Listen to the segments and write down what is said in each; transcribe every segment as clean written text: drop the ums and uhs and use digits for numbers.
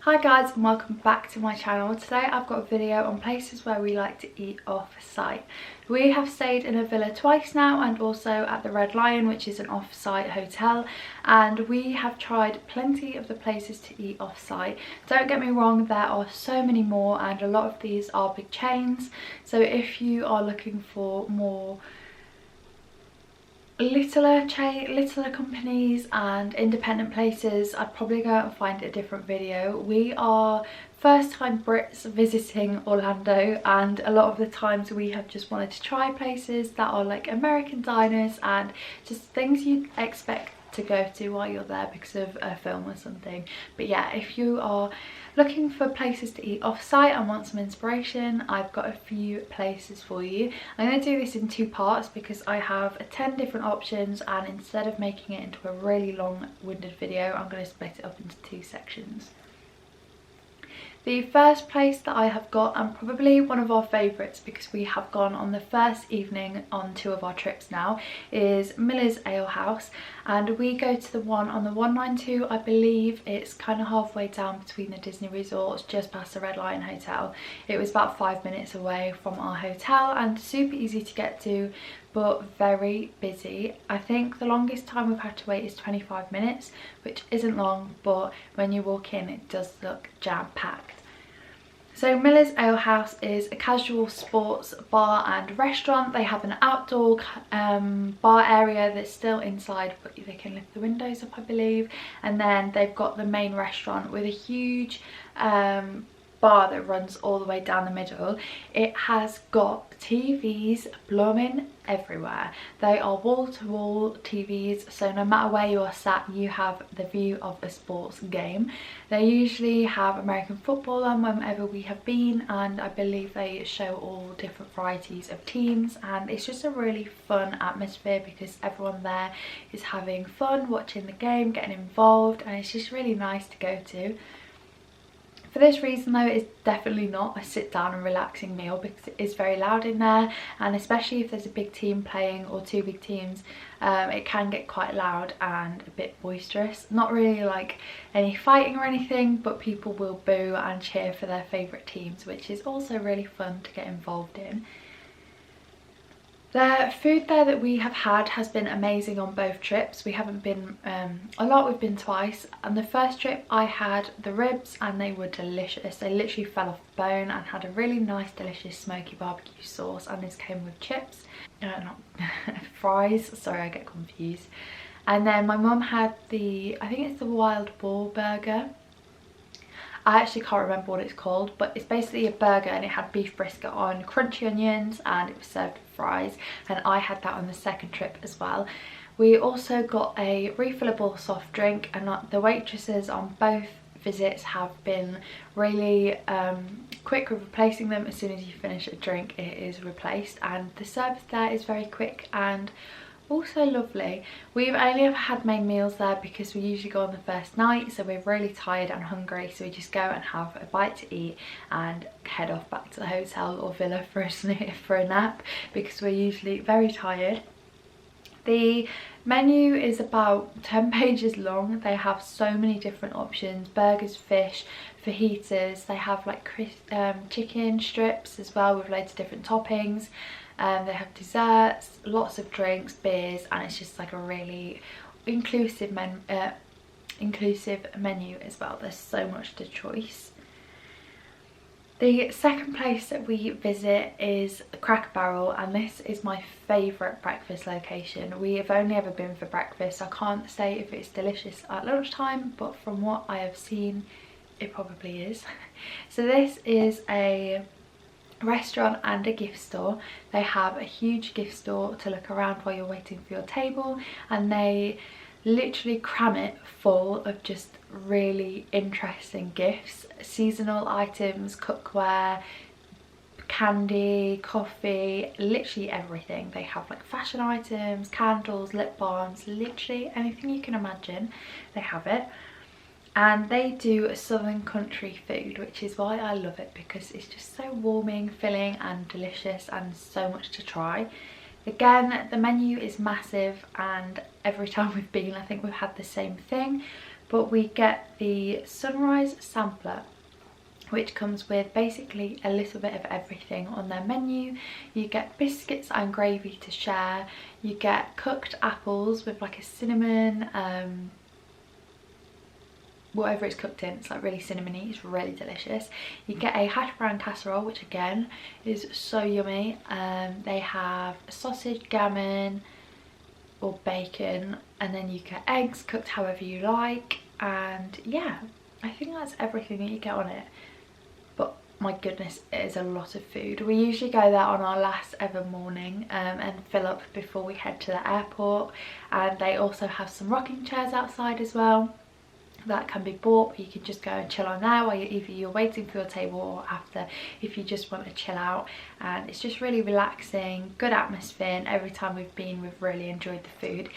Hi guys and welcome back to my channel. Today I've got a video on places where we like to eat off-site. We have stayed in a villa twice now and also at the Red Lion, which is an off-site hotel, and we have tried plenty of the places to eat off-site. Don't get me wrong, there are so many more and a lot of these are big chains, so if you are looking for more littler companies and independent places, I'd probably go out and find a different video. We are first time Brits visiting Orlando, and a lot of the times we have just wanted to try places that are like American diners and just things you'd expect to go to while you're there because of a film or something. But yeah, if you are looking for places to eat off-site and want some inspiration, I've got a few places for you. I'm going to do this in two parts because I have 10 different options, and instead of making it into a really long-winded video, I'm going to split it up into two sections. The first place that I have got, and probably one of our favourites because we have gone on the first evening on two of our trips now, is Miller's Ale House, and we go to the one on the 192. I believe it's kind of halfway down between the Disney resorts, just past the Red Lion Hotel. It was about 5 minutes away from our hotel and super easy to get to, but very busy. I think the longest time we've had to wait is 25 minutes, which isn't long, but when you walk in it does look jam-packed. So Miller's Ale House is a casual sports bar and restaurant. They have an outdoor bar area that's still inside, but they can lift the windows up, I believe. And then they've got the main restaurant with a huge bar that runs all the way down the middle. It has got TVs blooming everywhere. They are wall-to-wall TVs, so no matter where you are sat, you have the view of a sports game. They usually have American football on whenever we have been, and I believe they show all different varieties of teams, and it's just a really fun atmosphere because everyone there is having fun watching the game, getting involved, and it's just really nice to go to. For this reason though, it's definitely not a sit down and relaxing meal because it is very loud in there, and especially if there's a big team playing or two big teams, it can get quite loud and a bit boisterous. Not really like any fighting or anything, but people will boo and cheer for their favourite teams, which is also really fun to get involved in. The food there that we have had has been amazing on both trips. We haven't been a lot, we've been twice. On the first trip I had the ribs and they were delicious. They literally fell off the bone and had a really nice delicious smoky barbecue sauce, and this came with chips, not fries, sorry I get confused. And then my mum had the, I think it's the wild boar burger. I actually can't remember what it's called, but it's basically a burger and it had beef brisket on, crunchy onions, and it was served with fries, and I had that on the second trip as well. We also got a refillable soft drink, and the waitresses on both visits have been really quick with replacing them. As soon as you finish a drink it is replaced, and the service there is very quick and also lovely. We've only ever had main meals there because we usually go on the first night, so we're really tired and hungry, so we just go and have a bite to eat and head off back to the hotel or villa for a nap because we're usually very tired. The menu is about 10 pages long. They have so many different options: burgers, fish, fajitas. They have like chicken strips as well with loads of different toppings. They have desserts, lots of drinks, beers, and it's just like a really inclusive menu as well. There's so much to choice. The second place that we visit is Cracker Barrel, and this is my favourite breakfast location. We have only ever been for breakfast. I can't say if it's delicious at lunchtime, but from what I have seen it probably is. So this is a restaurant and a gift store. They have a huge gift store to look around while you're waiting for your table, and they literally cram it full of just really interesting gifts, seasonal items, cookware, candy, coffee, literally everything. They have like fashion items, candles, lip balms, literally anything you can imagine they have it. And they do a southern country food, which is why I love it, because it's just so warming, filling and delicious, and so much to try. Again, the menu is massive, and every time we've been I think we've had the same thing, but we get the Sunrise Sampler, which comes with basically a little bit of everything on their menu. You get biscuits and gravy to share, you get cooked apples with like a cinnamon, whatever it's cooked in, it's like really cinnamony, it's really delicious. You get a hash brown casserole, which again is so yummy. They have sausage, gammon or bacon, and then you get eggs cooked however you like, and yeah, I think that's everything that you get on it. But my goodness, it is a lot of food. We usually go there on our last ever morning and fill up before we head to the airport, and they also have some rocking chairs outside as well that can be bought. You can just go and chill on there while either you're waiting for your table or after, if you just want to chill out. And it's just really relaxing, good atmosphere, and every time we've been, we've really enjoyed the food.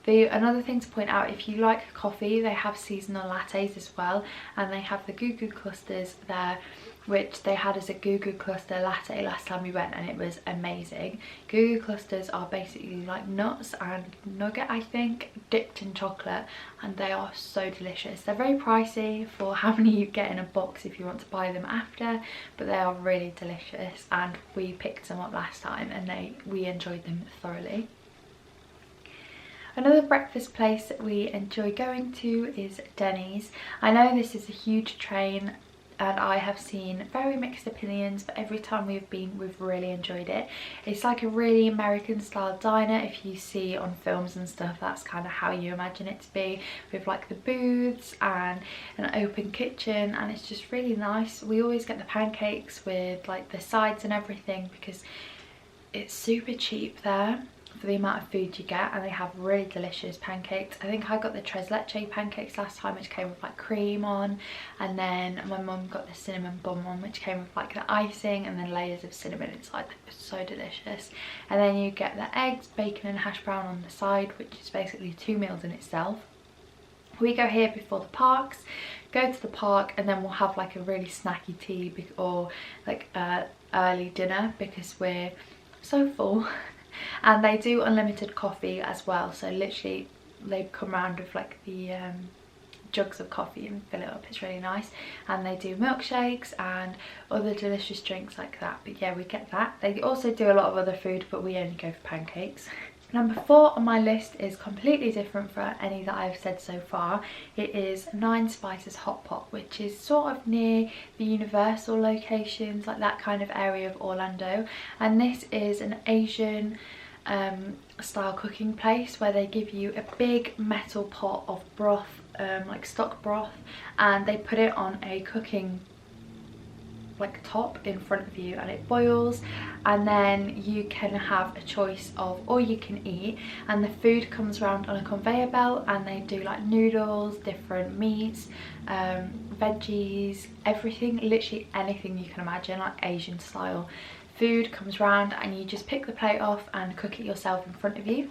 Another thing to point out, if you like coffee, they have seasonal lattes as well, and they have the Goo Goo clusters there, which they had as a Goo Goo cluster latte last time we went, and it was amazing. Goo Goo clusters are basically like nuts and nugget, I think, dipped in chocolate, and they are so delicious. They're very pricey for how many you get in a box if you want to buy them after, but they are really delicious, and we picked them up last time and we enjoyed them thoroughly. Another breakfast place that we enjoy going to is Denny's. I know this is a huge chain and I have seen very mixed opinions, but every time we've been, we've really enjoyed it. It's like a really American style diner. If you see on films and stuff, that's kind of how you imagine it to be, with like the booths and an open kitchen, and it's just really nice. We always get the pancakes with like the sides and everything because it's super cheap there for the amount of food you get, and they have really delicious pancakes. I think I got the tres leche pancakes last time, which came with like cream on, and then my mum got the cinnamon bun one, which came with like the icing and then layers of cinnamon inside. It was so delicious. And then you get the eggs, bacon and hash brown on the side, which is basically 2 meals in itself. We go here before the parks, go to the park, and then we'll have like a really snacky tea or like early dinner because we're so full. And they do unlimited coffee as well, so literally they come around with like the jugs of coffee and fill it up. It's really nice. And they do milkshakes and other delicious drinks like that, but yeah, we get that. They also do a lot of other food, but we only go for pancakes. Number 4 on my list is completely different from any that I've said so far. It is 9 Spices Hot Pot, which is sort of near the Universal locations, like that kind of area of Orlando. And this is an Asian style cooking place where they give you a big metal pot of broth, like stock broth, and they put it on a cooking like top in front of you, and it boils, and then you can have a choice of all you can eat, and the food comes around on a conveyor belt, and they do like noodles, different meats, veggies, everything, literally anything you can imagine, like Asian style food comes around, and you just pick the plate off and cook it yourself in front of you.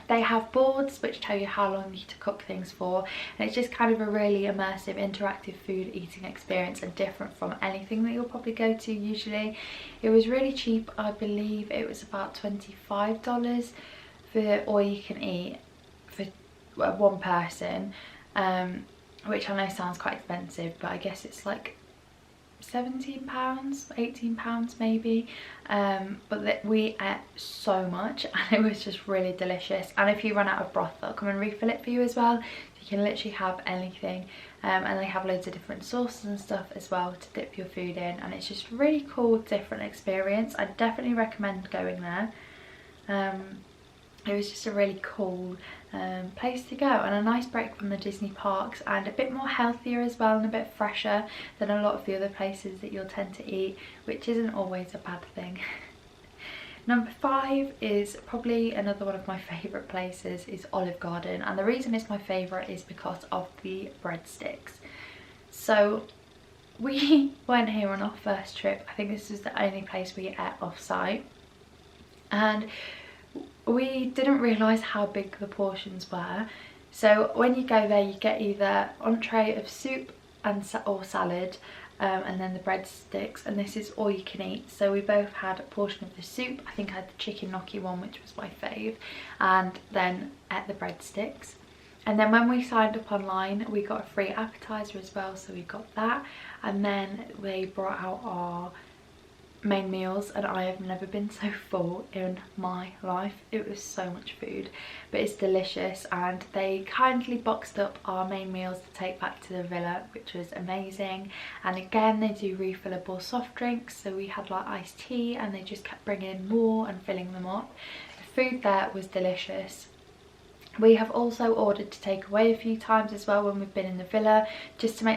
They have boards which tell you how long you need to cook things for, and it's just kind of a really immersive, interactive food eating experience, and different from anything that you'll probably go to usually. It was really cheap. I believe it was about $25 for all you can eat for one person, which I know sounds quite expensive, but I guess it's like £17, £18 maybe, but we ate so much, and it was just really delicious. And if you run out of broth, they'll come and refill it for you as well, so you can literally have anything. And they have loads of different sauces and stuff as well to dip your food in, and it's just really cool, different experience. I definitely recommend going there. It was just a really cool place to go, and a nice break from the Disney parks, and a bit more healthier as well, and a bit fresher than a lot of the other places that you'll tend to eat, which isn't always a bad thing. Number 5 is probably another one of my favourite places, is Olive Garden, and the reason it's my favourite is because of the breadsticks. So we went here on our first trip. I think this is the only place we ate off-site, and we didn't realise how big the portions were. So when you go there, you get either entree of soup or salad, and then the breadsticks, and this is all you can eat. So we both had a portion of the soup. I think I had the chicken gnocchi one, which was my fave, and then ate the breadsticks. And then when we signed up online, we got a free appetizer as well, so we got that. And then they brought out our main meals, and I have never been so full in my life. It was so much food, but it's delicious, and they kindly boxed up our main meals to take back to the villa, which was amazing. And again, they do refillable soft drinks, so we had like iced tea, and they just kept bringing in more and filling them up. The food there was delicious. We have also ordered to take away a few times as well when we've been in the villa, just to make